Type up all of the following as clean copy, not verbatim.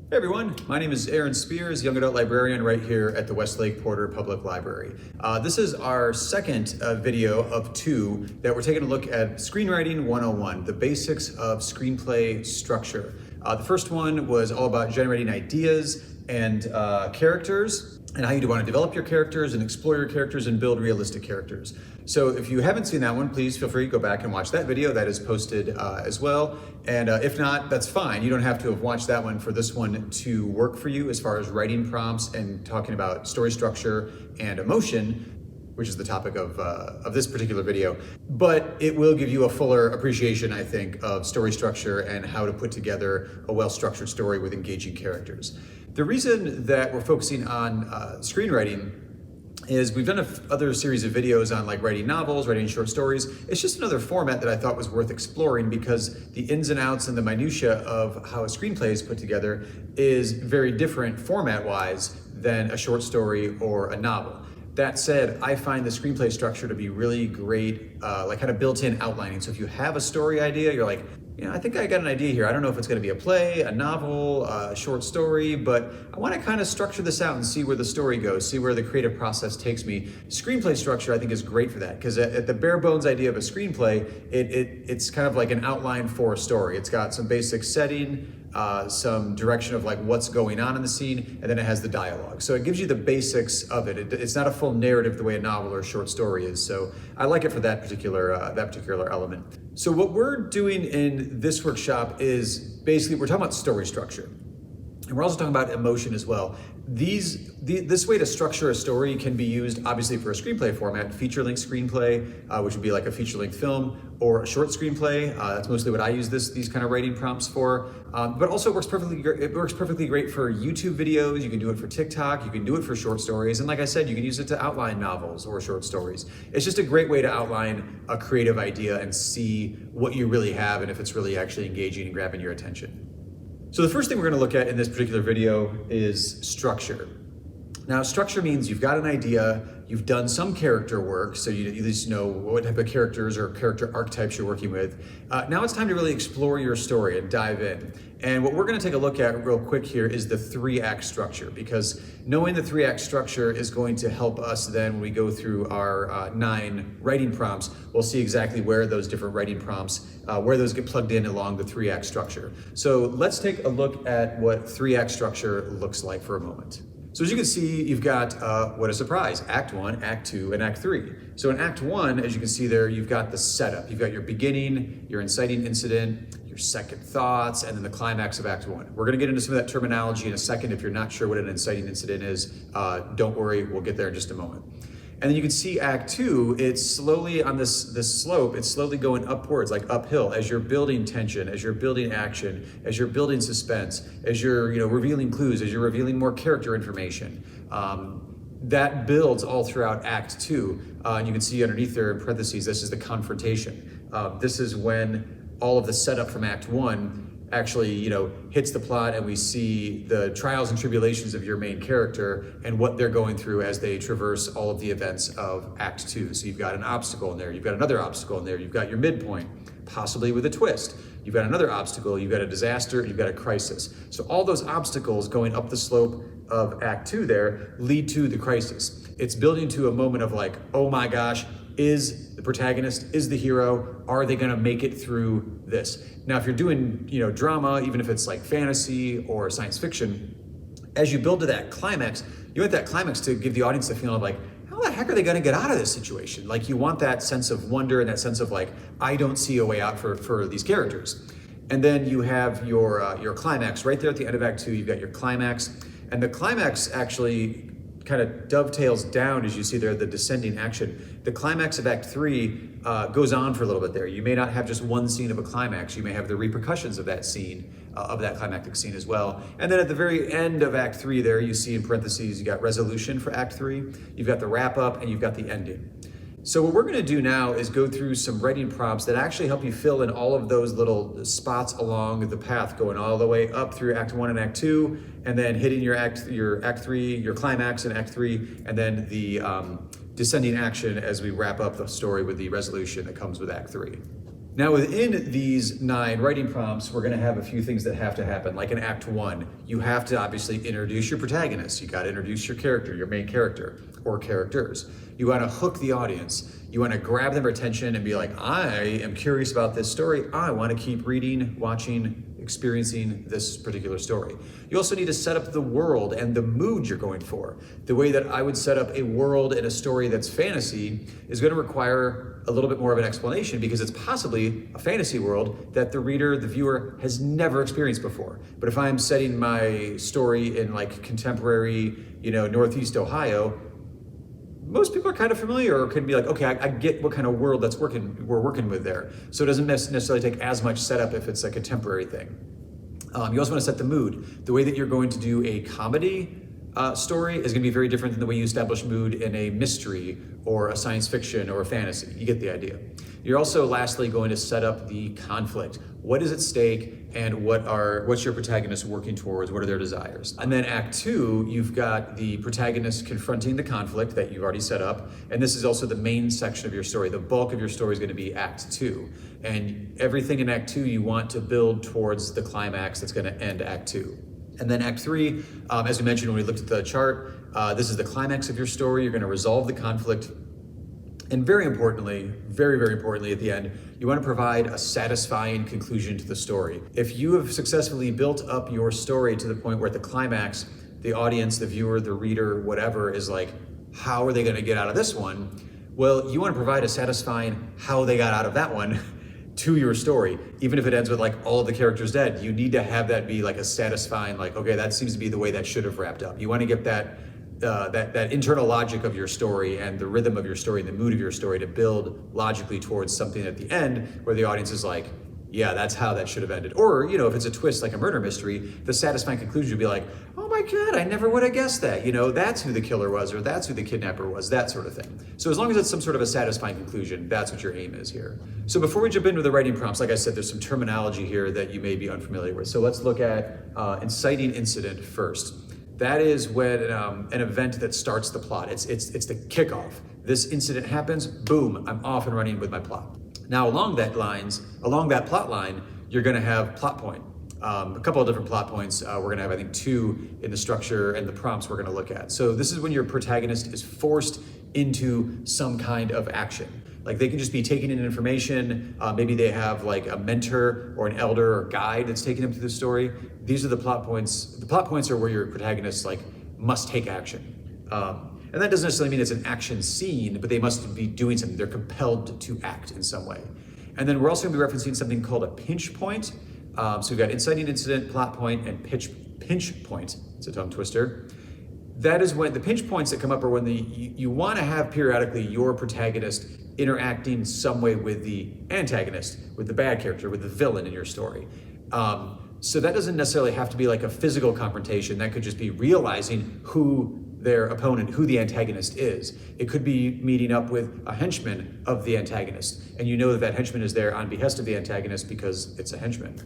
Hey everyone, my name is Aaron Spears, young adult librarian right here at the Westlake Porter Public Library. This is our second video of two that we're taking a look at Screenwriting 101, the basics of screenplay structure. The first one was all about generating ideas and characters, and how you want to develop your characters and explore your characters and build realistic characters. So if you haven't seen that one, please feel free to go back and watch that video. That is posted as well. And if not, that's fine. You don't have to have watched that one for this one to work for you as far as writing prompts and talking about story structure and emotion, which is the topic of this particular video. But it will give you a fuller appreciation, I think, of story structure and how to put together a well-structured story with engaging characters. The reason that we're focusing on screenwriting is we've done other series of videos on like writing novels, writing short stories. It's just another format that I thought was worth exploring because the ins and outs and the minutia of how a screenplay is put together is very different format-wise than a short story or a novel. That said, I find the screenplay structure to be really great, like kind of built-in outlining. So if you have a story idea, you're like, I think I got an idea here. I don't know if it's going to be a play, a novel, a short story, but I want to kind of structure this out and see where the story goes, see where the creative process takes me. Screenplay structure, I think, is great for that because at the bare bones idea of a screenplay, it's kind of like an outline for a story. It's got some basic setting, some direction of like what's going on in the scene, and then it has the dialogue. So it gives you the basics of it. It's not a full narrative the way a novel or a short story is. So I like it for that particular element. So what we're doing in this workshop is basically we're talking about story structure. And we're also talking about emotion as well. This way to structure a story can be used obviously for a screenplay format, feature-length screenplay, which would be like a feature-length film, or a short screenplay. That's mostly what I use these kind of writing prompts for. But also it works perfectly great for YouTube videos. You can do it for TikTok. You can do it for short stories. And like I said, you can use it to outline novels or short stories. It's just a great way to outline a creative idea and see what you really have and if it's really actually engaging and grabbing your attention. So the first thing we're going to look at in this particular video is structure. Now, structure means you've got an idea, you've done some character work, so you at least know what type of characters or character archetypes you're working with. Now it's time to really explore your story and dive in. And what we're going to take a look at real quick here is the 3-act structure, because knowing the 3-act structure is going to help us then when we go through our 9 writing prompts, we'll see exactly where those different writing prompts, where those get plugged in along the 3-act structure. So let's take a look at what 3-act structure looks like for a moment. So as you can see, you've got, what a surprise, Act 1, Act 2, and Act 3. So in Act 1, as you can see there, you've got the setup. You've got your beginning, your inciting incident, your second thoughts, and then the climax of Act 1. We're gonna get into some of that terminology in a second. If you're not sure what an inciting incident is, don't worry, we'll get there in just a moment. And then you can see Act 2, it's slowly on this slope, it's slowly going upwards, like uphill, as you're building tension, as you're building action, as you're building suspense, as you're revealing clues, as you're revealing more character information. That builds all throughout Act 2. And you can see underneath there in parentheses, this is the confrontation. This is when all of the setup from Act 1 actually, hits the plot and we see the trials and tribulations of your main character and what they're going through as they traverse all of the events of Act 2. So you've got an obstacle in there, you've got another obstacle in there, you've got your midpoint, possibly with a twist. You've got another obstacle, you've got a disaster, you've got a crisis. So all those obstacles going up the slope of Act 2 there lead to the crisis. It's building to a moment of like, oh my gosh, is the protagonist, is the hero, are they gonna make it through this? Now, if you're doing, drama, even if it's like fantasy or science fiction, as you build to that climax, you want that climax to give the audience the feeling of like, how the heck are they gonna get out of this situation? Like you want that sense of wonder and that sense of like, I don't see a way out for these characters. And then you have your climax right there at the end of Act 2, you've got your climax, and the climax actually kind of dovetails down as you see there, the descending action. The climax of Act 3 goes on for a little bit there. You may not have just one scene of a climax, you may have the repercussions of that scene, of that climactic scene as well. And then at the very end of Act 3 there, you see in parentheses, you got resolution for Act 3, you've got the wrap up, and you've got the ending. So what we're gonna do now is go through some writing prompts that actually help you fill in all of those little spots along the path, going all the way up through Act 1 and Act 2, and then hitting your Act 3, your climax in Act 3, and then the descending action as we wrap up the story with the resolution that comes with Act 3. Now within these 9 writing prompts, we're gonna have a few things that have to happen. Like in Act 1, you have to obviously introduce your protagonist. You gotta introduce your character, your main character, or characters. You wanna hook the audience. You wanna grab their attention and be like, I am curious about this story. I wanna keep reading, watching, experiencing this particular story. You also need to set up the world and the mood you're going for. The way that I would set up a world in a story that's fantasy is going to require a little bit more of an explanation, because it's possibly a fantasy world that the reader, the viewer, has never experienced before. But if I'm setting my story in like contemporary, Northeast Ohio, most people are kind of familiar or could be like, okay, I get what kind of world we're working with there. So it doesn't necessarily take as much setup if it's a contemporary thing. You also want to set the mood. The way that you're going to do a comedy story is going to be very different than the way you establish mood in a mystery or a science fiction or a fantasy. You get the idea. You're also lastly going to set up the conflict. What is at stake and what's your protagonist working towards? What are their desires? And then Act 2, you've got the protagonist confronting the conflict that you've already set up. And this is also the main section of your story. The bulk of your story is going to be Act 2. And everything in Act 2 you want to build towards the climax that's going to end Act 2. And then Act 3, as we mentioned when we looked at the chart, this is the climax of your story. You're going to resolve the conflict. And very importantly, very, very importantly at the end, you want to provide a satisfying conclusion to the story. If you have successfully built up your story to the point where at the climax, the audience, the viewer, the reader, whatever, is like, how are they going to get out of this one? Well, you want to provide a satisfying how they got out of that one to your story. Even if it ends with like all the characters dead, you need to have that be like a satisfying, like, okay, that seems to be the way that should have wrapped up. You want to get that internal logic of your story and the rhythm of your story and the mood of your story to build logically towards something at the end where the audience is like, yeah, that's how that should have ended. Or, if it's a twist like a murder mystery, the satisfying conclusion would be like, oh my God, I never would have guessed that. That's who the killer was, or that's who the kidnapper was, that sort of thing. So as long as it's some sort of a satisfying conclusion, that's what your aim is here. So before we jump into the writing prompts, like I said, there's some terminology here that you may be unfamiliar with. So let's look at inciting incident first. That is when an event that starts the plot. It's the kickoff. This incident happens, boom, I'm off and running with my plot. Now along that plot line, you're gonna have plot point. A couple of different plot points. We're gonna have, I think, 2 in the structure and the prompts we're gonna look at. So this is when your protagonist is forced into some kind of action. Like they can just be taking in information. Maybe they have like a mentor or an elder or guide that's taking them through the story. These are the plot points. The plot points are where your protagonist must take action. And that doesn't necessarily mean it's an action scene, but they must be doing something. They're compelled to act in some way. And then we're also gonna be referencing something called a pinch point. So we've got inciting incident, plot point, and pinch point. It's a tongue twister. That is when the pinch points that come up are when you want to have periodically your protagonist interacting some way with the antagonist, with the bad character, with the villain in your story. So that doesn't necessarily have to be like a physical confrontation. That could just be realizing who their opponent, who the antagonist is. It could be meeting up with a henchman of the antagonist, and you know that henchman is there on behest of the antagonist because it's a henchman.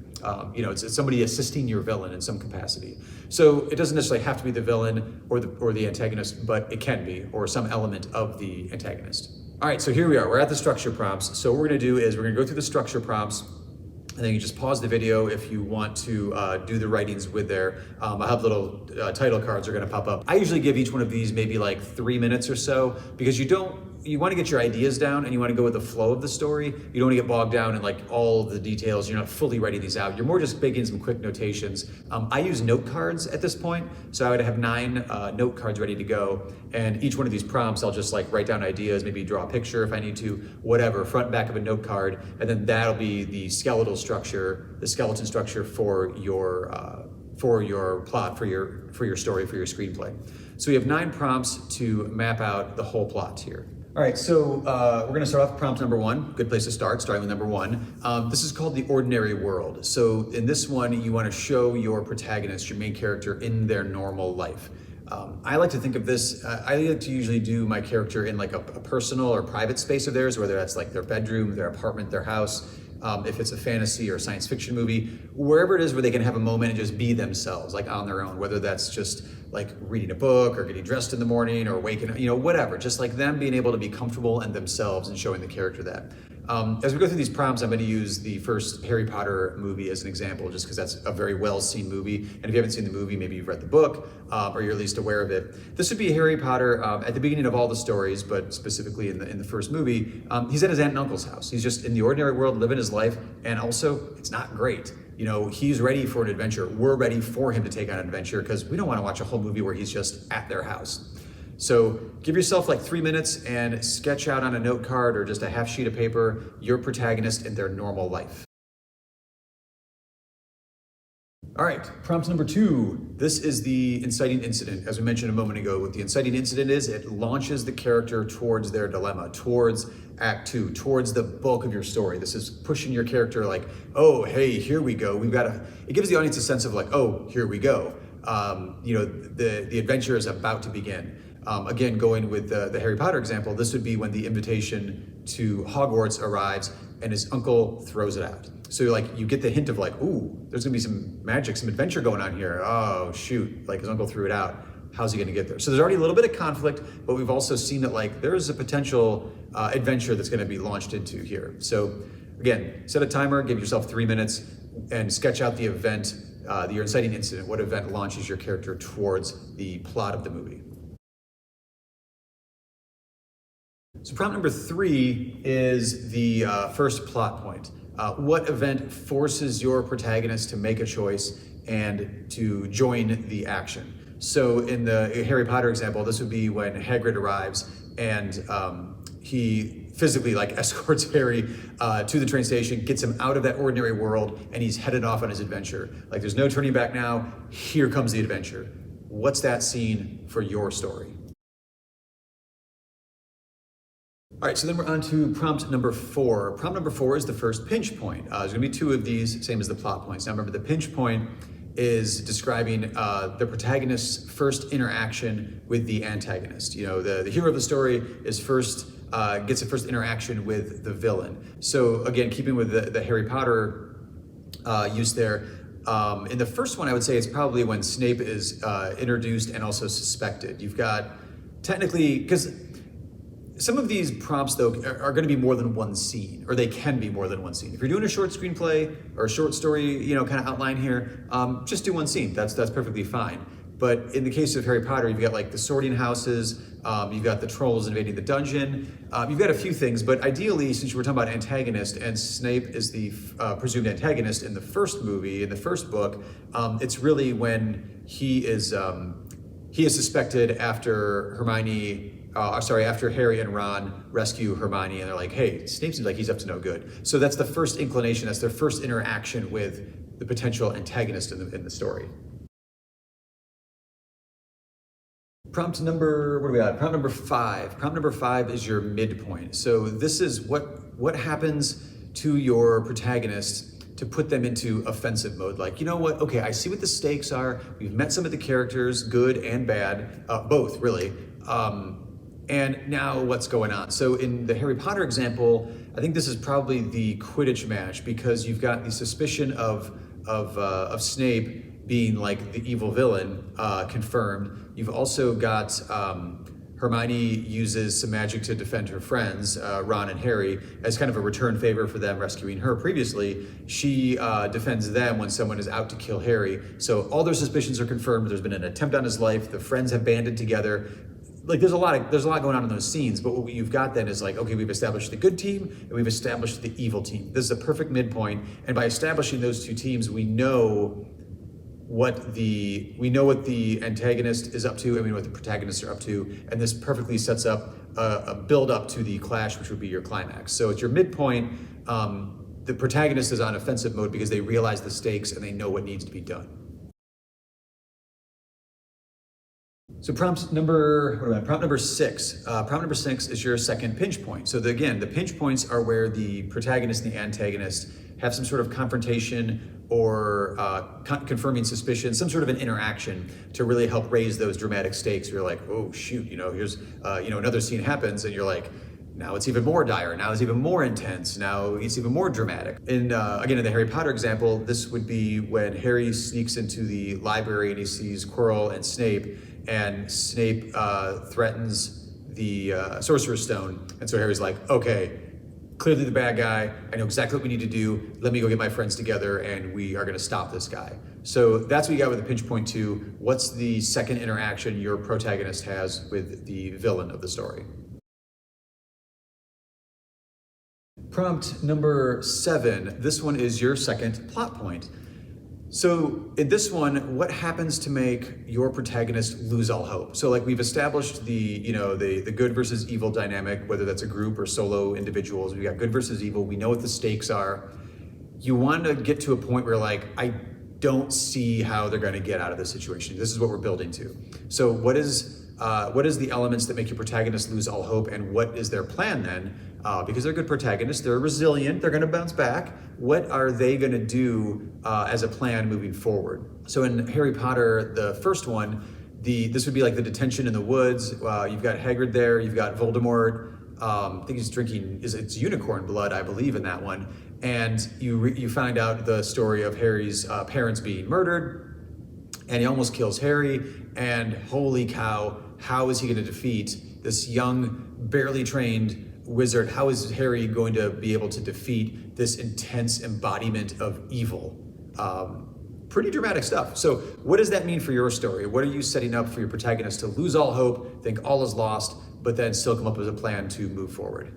It's somebody assisting your villain in some capacity. So it doesn't necessarily have to be the villain or the antagonist, but it can be, or some element of the antagonist. All right, so here we are. We're at the structure prompts. So what we're gonna do is we're gonna go through the structure prompts, and then you just pause the video if you want to do the writings with there. I have little title cards are gonna pop up. I usually give each one of these maybe like 3 minutes or so, because you wanna get your ideas down and you wanna go with the flow of the story. You don't wanna get bogged down in like all the details. You're not fully writing these out. You're more just making some quick notations. I use note cards at this point. So I would have 9 note cards ready to go. And each one of these prompts, I'll just like write down ideas, maybe draw a picture if I need to, whatever, front and back of a note card. And then that'll be the skeleton structure for your plot, for your story, for your screenplay. So we have 9 prompts to map out the whole plot here. All right, so we're gonna start off with prompt number 1. Good place to start, starting with number 1. This is called the ordinary world. So in this one, you wanna show your protagonist, your main character, in their normal life. I like to think of this, I like to usually do my character in like a personal or private space of theirs, whether that's like their bedroom, their apartment, their house. If it's a fantasy or science fiction movie, wherever it is where they can have a moment and just be themselves, like on their own, whether that's just like reading a book or getting dressed in the morning or waking up, whatever, just like them being able to be comfortable and themselves and showing the character that. As we go through these prompts, I'm going to use the first Harry Potter movie as an example, just because that's a very well-seen movie. And if you haven't seen the movie, maybe you've read the book, or you're at least aware of it. This would be Harry Potter at the beginning of all the stories, but specifically in the first movie. He's at his aunt and uncle's house. He's just in the ordinary world, living his life, and also it's not great. You know, he's ready for an adventure. We're ready for him to take on an adventure because we don't want to watch a whole movie where he's just at their house. So give yourself like 3 minutes and sketch out on a note card or just a half sheet of paper your protagonist in their normal life. All right, prompt number 2. This is the inciting incident. As we mentioned a moment ago, what the inciting incident is, it launches the character towards their dilemma, towards Act 2, towards the bulk of your story. This is pushing your character like, oh, hey, here we go. It gives the audience a sense of like, oh, here we go. The adventure is about to begin. Again, going with the Harry Potter example, this would be when the invitation to Hogwarts arrives and his uncle throws it out. So like you get the hint of like, ooh, there's gonna be some magic, some adventure going on here. Oh shoot, like his uncle threw it out. How's he gonna get there? So there's already a little bit of conflict, but we've also seen that like there is a potential adventure that's gonna be launched into here. So again, set a timer, give yourself 3 minutes and sketch out the event, your inciting incident, what event launches your character towards the plot of the movie. So prompt number 3 is the first plot point. What event forces your protagonist to make a choice and to join the action? So in the Harry Potter example, this would be when Hagrid arrives and he physically like escorts Harry to the train station, gets him out of that ordinary world, and he's headed off on his adventure. Like there's no turning back now, here comes the adventure. What's that scene for your story? All right, so then we're on to prompt number 4. Prompt number 4 is the first pinch point. There's gonna be 2 of these, same as the plot points. Now remember, the pinch point is describing the protagonist's first interaction with the antagonist. You know, the hero of the story is gets a first interaction with the villain. So again, keeping with the Harry Potter use there, in the first one, I would say it's probably when Snape is introduced and also suspected. You've got technically, because some of these prompts, though, are going to be more than one scene, or they can be more than one scene. If you're doing a short screenplay or a short story, kind of outline here, just do one scene. That's perfectly fine. But in the case of Harry Potter, you've got like the sorting houses, you've got the trolls invading the dungeon, you've got a few things. But ideally, since you were talking about antagonist, and Snape is the presumed antagonist in the first movie, in the first book, it's really when he is suspected after after Harry and Ron rescue Hermione, and they're like, hey, Snape seems like he's up to no good. So that's the first inclination, that's their first interaction with the potential antagonist in the story. Prompt number, what do we got? Prompt number 5. Prompt number 5 is your midpoint. So this is what happens to your protagonist to put them into offensive mode. Like, you know what? Okay, I see what the stakes are. We've met some of the characters, good and bad, both really. And now what's going on? So in the Harry Potter example, I think this is probably the Quidditch match, because you've got the suspicion of Snape being like the evil villain confirmed. You've also got Hermione uses some magic to defend her friends, Ron and Harry, as kind of a return favor for them rescuing her previously. She defends them when someone is out to kill Harry. So all their suspicions are confirmed. There's been an attempt on his life. The friends have banded together. Like there's a lot going on in those scenes, but what you've got then is like, okay, we've established the good team and we've established the evil team. This is a perfect midpoint, and by establishing those two teams, we know what the antagonist is up to, and we know what the protagonists are up to, and this perfectly sets up a build up to the clash, which would be your climax. So it's your midpoint. The protagonist is on offensive mode because they realize the stakes and they know what needs to be done. So prompt number 6. Prompt number 6 is your second pinch point. So again, the pinch points are where the protagonist and the antagonist have some sort of confrontation or confirming suspicion, some sort of an interaction to really help raise those dramatic stakes. You're like, oh shoot, here's another scene happens, and you're like, now it's even more dire, now it's even more intense, now it's even more dramatic. And again, in the Harry Potter example, this would be when Harry sneaks into the library and he sees Quirrell and Snape threatens the Sorcerer's Stone. And so Harry's like, okay, clearly the bad guy. I know exactly what we need to do. Let me go get my friends together and we are gonna stop this guy. So that's what you got with the pinch point 2. What's the second interaction your protagonist has with the villain of the story? Prompt number 7. This one is your second plot point. So in this one, what happens to make your protagonist lose all hope? So like we've established the good versus evil dynamic, whether that's a group or solo individuals. We got good versus evil. We know what the stakes are. You want to get to a point where like, I don't see how they're going to get out of this situation. This is what we're building to. So what is the elements that make your protagonist lose all hope, and what is their plan then? Because they're good protagonists, they're resilient, they're going to bounce back. What are they going to do as a plan moving forward? So in Harry Potter, the first one, this would be like the detention in the woods. You've got Hagrid there, you've got Voldemort. I think he's drinking, it's unicorn blood, I believe, in that one. And you find out the story of Harry's parents being murdered, and he almost kills Harry. And holy cow, how is he going to defeat this young, barely trained wizard? How is Harry going to be able to defeat this intense embodiment of evil? Pretty dramatic stuff. So what does that mean for your story? What are you setting up for your protagonist to lose all hope, think all is lost, but then still come up with a plan to move forward?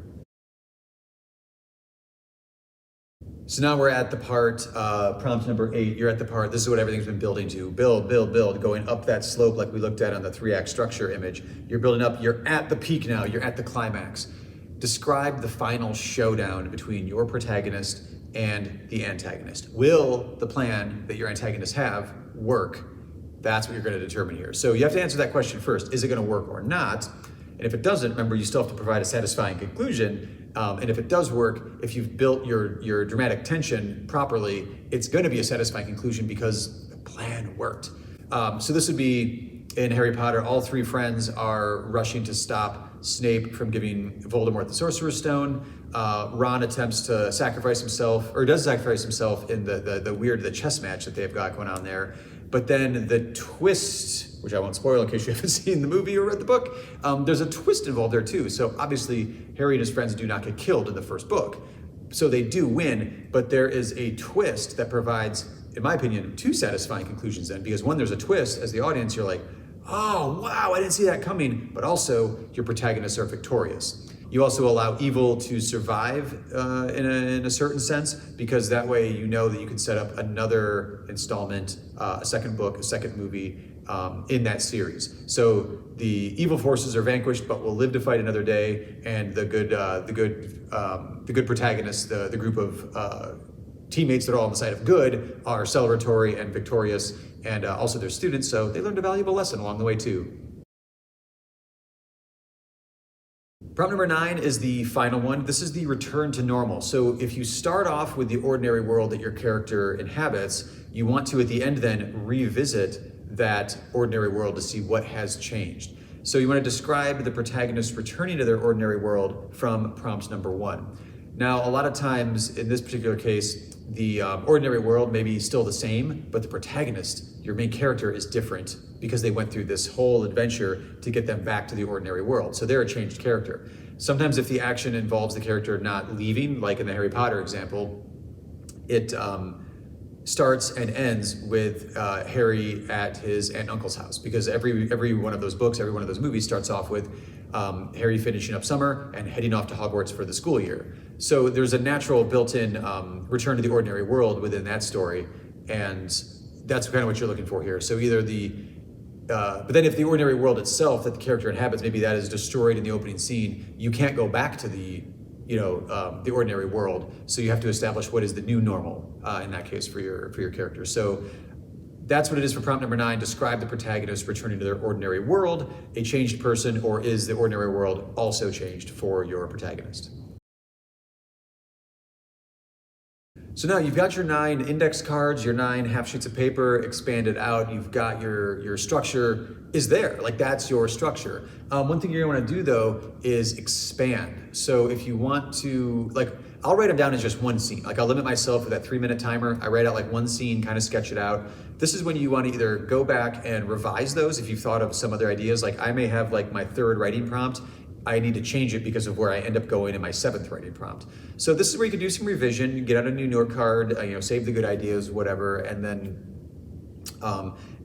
So now we're at the part, prompt number 8, you're at the part, this is what everything's been building to. Build, build, build, going up that slope like we looked at on the 3-act structure image. You're building up, you're at the peak now, you're at the climax. Describe the final showdown between your protagonist and the antagonist. Will the plan that your antagonist have work? That's what you're going to determine here. So you have to answer that question first. Is it going to work or not? And if it doesn't, remember, you still have to provide a satisfying conclusion. And if it does work, if you've built your dramatic tension properly, it's going to be a satisfying conclusion because the plan worked. So this would be in Harry Potter, all 3 friends are rushing to stop Snape from giving Voldemort the Sorcerer's Stone. Ron attempts to sacrifice himself, or does sacrifice himself in the chess match that they've got going on there. But then the twist, which I won't spoil in case you haven't seen the movie or read the book, there's a twist involved there too. So obviously Harry and his friends do not get killed in the first book. So they do win, but there is a twist that provides, in my opinion, 2 satisfying conclusions then, because when there's a twist, as the audience, you're like, oh, wow, I didn't see that coming, but also your protagonists are victorious. You also allow evil to survive in a certain sense, because that way you know that you can set up another installment, a second book, a second movie in that series. So the evil forces are vanquished, but will live to fight another day, and the good protagonists, the group of teammates that are all on the side of good, are celebratory and victorious, and also they're students, so they learned a valuable lesson along the way too. Prompt number 9 is the final one. This is the return to normal. So if you start off with the ordinary world that your character inhabits, you want to at the end then revisit that ordinary world to see what has changed. So you want to describe the protagonist returning to their ordinary world from prompt number 1. Now, a lot of times in this particular case, the ordinary world may be still the same, but the protagonist, your main character, is different because they went through this whole adventure to get them back to the ordinary world. So they're a changed character. Sometimes if the action involves the character not leaving, like in the Harry Potter example, it starts and ends with Harry at his aunt and uncle's house, because every one of those books, every one of those movies starts off with Harry finishing up summer and heading off to Hogwarts for the school year. So there's a natural built-in return to the ordinary world within that story, and that's kind of what you're looking for here. So either but then if the ordinary world itself that the character inhabits, maybe that is destroyed in the opening scene, you can't go back to the ordinary world. So you have to establish what is the new normal in that case for your character. So that's what it is for prompt number 9. Describe the protagonist returning to their ordinary world, a changed person, or is the ordinary world also changed for your protagonist? So now you've got your 9 index cards, your 9 half sheets of paper expanded out. You've got your structure is there, like that's your structure. One thing you're gonna wanna do though is expand. So if you want to, like, I'll write them down as just one scene. Like I'll limit myself with that 3-minute timer. I write out like one scene, kind of sketch it out. This is when you want to either go back and revise those if you've thought of some other ideas. Like I may have like my 3rd writing prompt I need to change it because of where I end up going in my 7th writing prompt. So this is where you can do some revision, get out a new note card, save the good ideas, whatever, and then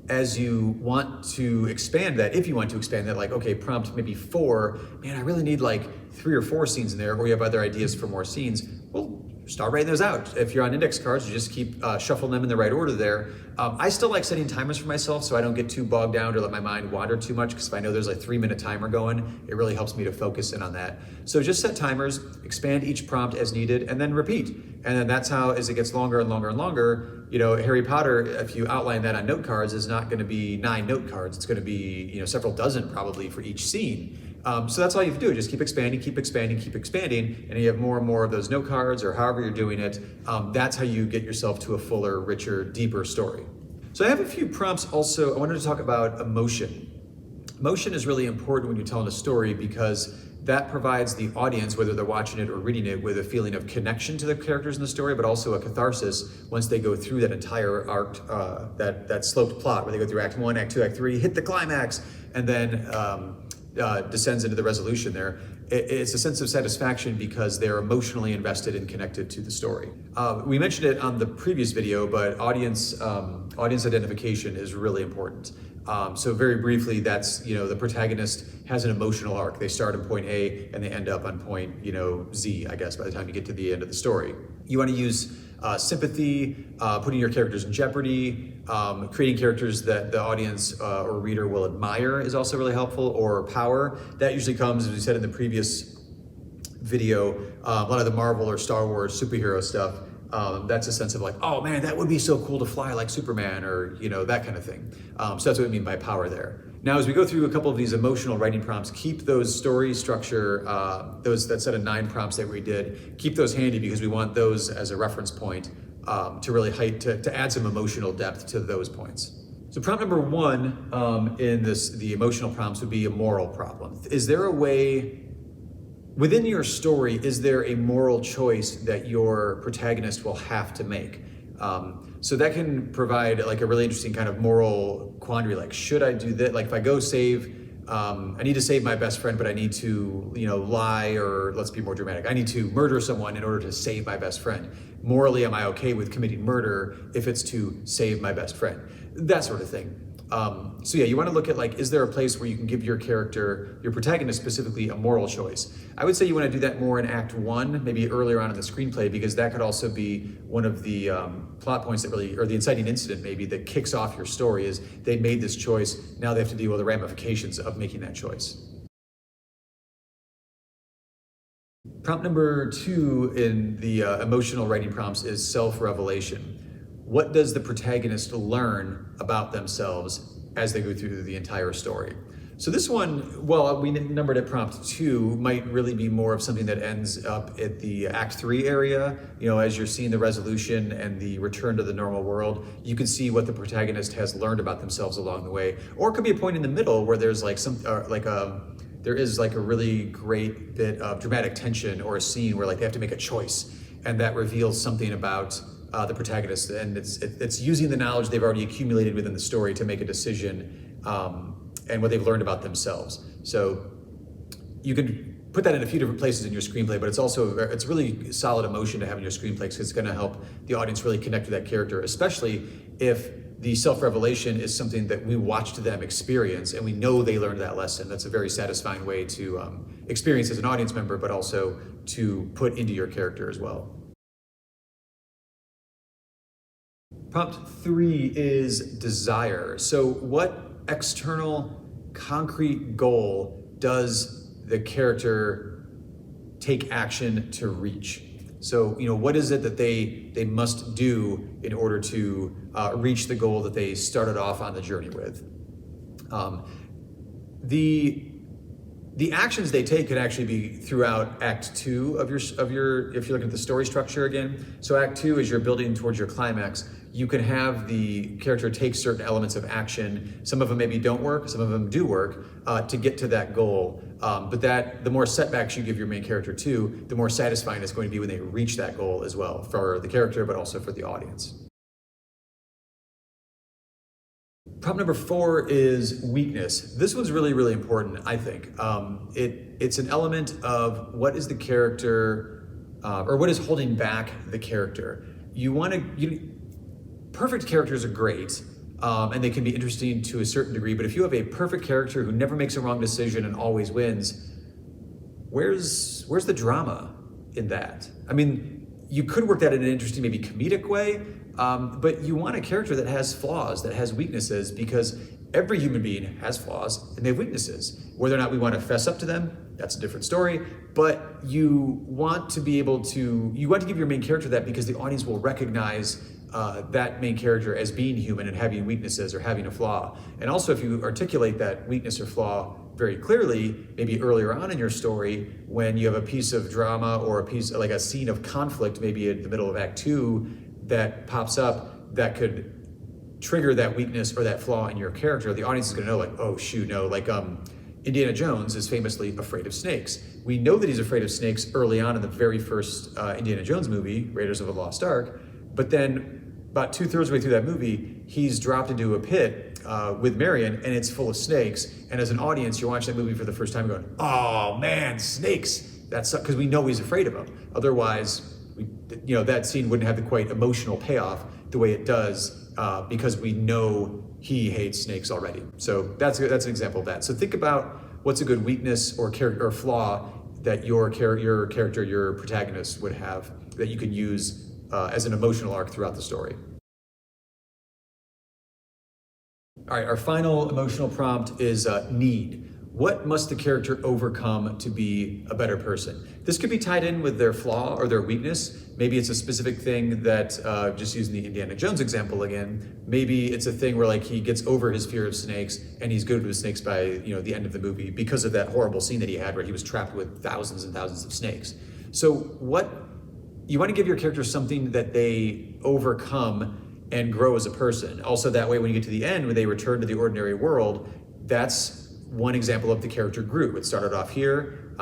as you want to expand that, if you want to expand that, like, okay, prompt maybe 4, man, I really need like 3 or 4 scenes in there, or you have other ideas for more scenes, well, start writing those out. If you're on index cards, you just keep shuffling them in the right order there. I still like setting timers for myself so I don't get too bogged down or let my mind wander too much, because if I know there's like 3-minute timer going, it really helps me to focus in on that. So just set timers, expand each prompt as needed, and then repeat. And then that's how, as it gets longer and longer and longer, Harry Potter, if you outline that on note cards, is not going to be 9 note cards. It's going to be, several dozen probably for each scene. So that's all you have to do, just keep expanding, keep expanding, keep expanding, and you have more and more of those note cards, or however you're doing it. That's how you get yourself to a fuller, richer, deeper story. So I have a few prompts also. I wanted to talk about emotion. Emotion is really important when you're telling a story, because that provides the audience, whether they're watching it or reading it, with a feeling of connection to the characters in the story, but also a catharsis once they go through that entire arc, that sloped plot, where they go through Act 1, Act 2, Act 3, hit the climax, and then descends into the resolution there. It's a sense of satisfaction because they're emotionally invested and connected to the story. We mentioned it on the previous video, but audience identification is really important. So very briefly, that's, the protagonist has an emotional arc. They start at point A and they end up on point, Z, I guess, by the time you get to the end of the story. You want to use sympathy, putting your characters in jeopardy, creating characters that the audience or reader will admire is also really helpful, or power. That usually comes, as we said in the previous video, a lot of the Marvel or Star Wars superhero stuff. That's a sense of like, oh man, that would be so cool to fly like Superman, or that kind of thing. So that's what we mean by power there. Now, as we go through a couple of these emotional writing prompts, keep those story structure, that set of 9 prompts that we did, keep those handy, because we want those as a reference point to really to add some emotional depth to those points. So prompt number 1 in the emotional prompts would be a moral problem. Is there a way, within your story, is there a moral choice that your protagonist will have to make? So that can provide like a really interesting kind of moral quandary, like, should I do that? Like, if I go I need to save my best friend, but I need to, lie, or let's be more dramatic, I need to murder someone in order to save my best friend. Morally, am I okay with committing murder if it's to save my best friend? That sort of thing. So yeah, you want to look at like, is there a place where you can give your character, your protagonist specifically, a moral choice? I would say you want to do that more in Act 1, maybe earlier on in the screenplay, because that could also be one of the plot points that really, or the inciting incident maybe, that kicks off your story, is they made this choice, now they have to deal with the ramifications of making that choice. Prompt number 2 in the emotional writing prompts is self-revelation. What does the protagonist learn about themselves as they go through the entire story? So this one, well, we numbered at prompt 2, might really be more of something that ends up at the Act 3 area. As you're seeing the resolution and the return to the normal world, you can see what the protagonist has learned about themselves along the way. Or it could be a point in the middle where there's like there is like a really great bit of dramatic tension, or a scene where like they have to make a choice, and that reveals something about the protagonist, and it's using the knowledge they've already accumulated within the story to make a decision, and what they've learned about themselves. So you can put that in a few different places in your screenplay, but it's really solid emotion to have in your screenplay, because it's going to help the audience really connect with that character, especially if the self-revelation is something that we watched them experience and we know they learned that lesson. That's a very satisfying way to experience as an audience member, but also to put into your character as well. Prompt 3 is desire. So what external concrete goal does the character take action to reach? So, what is it that they must do in order to reach the goal that they started off on the journey with? The actions they take could actually be throughout Act 2 of your if you're looking at the story structure again. So Act 2, as you're building towards your climax, you can have the character take certain elements of action. Some of them maybe don't work, some of them do work, to get to that goal. But the more setbacks you give your main character to, the more satisfying it's going to be when they reach that goal as well, for the character, but also for the audience. Prompt number 4 is weakness. This one's really, really important, I think. It's an element of what is the character, or what is holding back the character. Perfect characters are great, and they can be interesting to a certain degree, but if you have a perfect character who never makes a wrong decision and always wins, where's the drama in that? I mean, you could work that in an interesting, maybe comedic way, but you want a character that has flaws, that has weaknesses, because every human being has flaws and they have weaknesses. Whether or not we want to fess up to them, that's a different story, but you want to give your main character that because the audience will recognize that main character as being human and having weaknesses or having a flaw. And also if you articulate that weakness or flaw very clearly, maybe earlier on in your story, when you have a piece of drama or like a scene of conflict, maybe in the middle of Act 2, that pops up that could trigger that weakness or that flaw in your character, the audience is gonna know, like, oh shoot, no, like Indiana Jones is famously afraid of snakes. We know that he's afraid of snakes early on in the very first Indiana Jones movie, Raiders of the Lost Ark, but then about 2/3 of the way through that movie, he's dropped into a pit with Marion and it's full of snakes. And as an audience, you're watching that movie for the first time going, oh man, snakes. That's because we know he's afraid of them. Otherwise, that scene wouldn't have the quite emotional payoff the way it does because we know he hates snakes already. So that's an example of that. So think about what's a good weakness or character or flaw that your character, your protagonist would have that you can use as an emotional arc throughout the story. All right, our final emotional prompt is need. What must the character overcome to be a better person? This could be tied in with their flaw or their weakness. Maybe it's a specific thing that, just using the Indiana Jones example again, maybe it's a thing where like he gets over his fear of snakes and he's good with snakes by the end of the movie because of that horrible scene that he had where he was trapped with thousands and thousands of snakes. So you want to give your character something that they overcome and grow as a person. Also that way when you get to the end, when they return to the ordinary world, that's one example of the character grew. It started off here,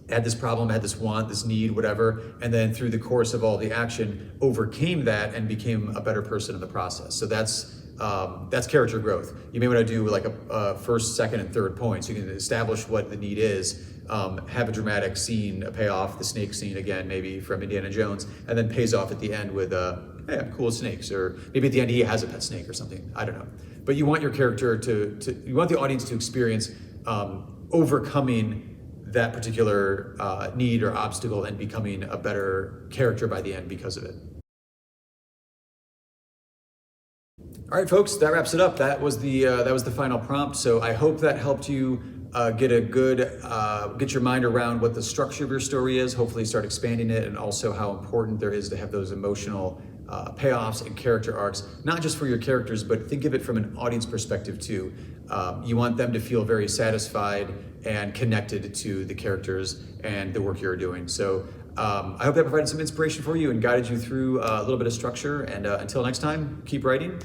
had this problem, had this want, this need, whatever, and then through the course of all the action, overcame that and became a better person in the process. So that's character growth. You may want to do like a first, second, and third point. So you can establish what the need is, have a dramatic scene, a payoff, the snake scene again, maybe from Indiana Jones, and then pays off at the end with hey, I'm cool with snakes, or maybe at the end he has a pet snake or something, I don't know. But you want your character you want the audience to experience overcoming that particular need or obstacle and becoming a better character by the end because of it. All right, folks, that wraps it up. That was the final prompt. So I hope that helped you get your mind around what the structure of your story is, hopefully start expanding it, and also how important there is to have those emotional payoffs and character arcs, not just for your characters, but think of it from an audience perspective too. You want them to feel very satisfied and connected to the characters and the work you're doing. So I hope that provided some inspiration for you and guided you through a little bit of structure. And until next time, keep writing.